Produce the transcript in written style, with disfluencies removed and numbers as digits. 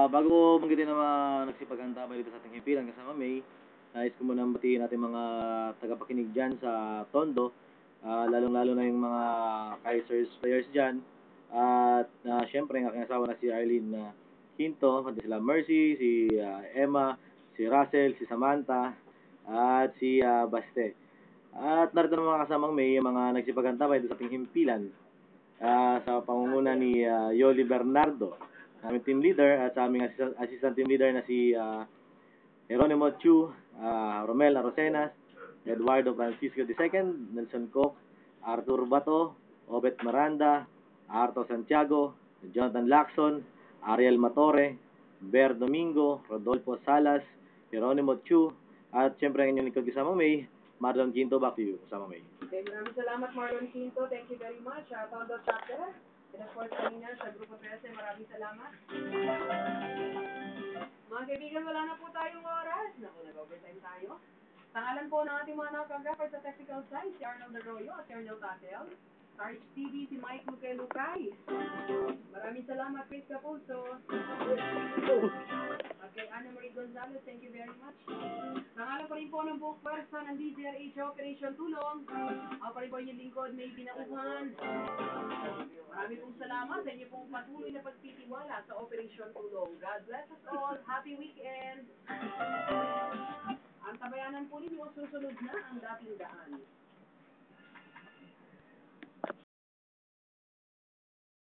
Bago banggitin ang mga nagsipaghandamay dito sa ating himpilan kasama May, nais ko munang batiin natin mga tagapakinig dyan sa Tondo, lalong-lalo na yung mga Kaisers players dyan. At syempre, ang aking asawa na si Arlene Quinto, pati sila Mercy, si Emma, si Russell, si Samantha, at si Baste. At narito ng mga kasamang May, yung mga nagsipaghandamay dito sa ating himpilan sa pangunguna ni Yoli Bernardo, aming team leader, at sa aming assistant team leader na si Jeronimo Chu, Romel Arosenas, Eduardo Francisco II, Nelson Cook, Arthur Bato, Obet Miranda, Arto Santiago, Jonathan Lacson, Ariel Matore, Ber Domingo, Rodolfo Salas, Jeronimo Chu, at syempre ang inyong lingkod kasama May, Marlon Quinto. Back to you, kasama May. Okay, maraming salamat Marlon Quinto. Thank you very much. Tondo Chapter. And of course, kanina sa Grupo 13, maraming salamat. Mga kaibigan, wala na po tayong oras. Naku, nag-overtime tayo. Tangalan po ng ating mga nakagapay sa technical side, si Arnold Arroyo at si Arnold Tatel. Sa TV, si Mike Lucay. Maraming salamat, Chris Capulso. At kay Ana Marie Gonzalez, thank you very much. Nangalan pa rin po ng buong pwersa ng DZRH Operation Tulong. Ako pa rin po yung lingkod, May Binauhan. Maraming pong salamat sa inyo pong patuloy na pagtitiwala sa Operation Tulong. God bless us all. Happy weekend. Ang tabayanan po ninyo, susunod na ang dating daan.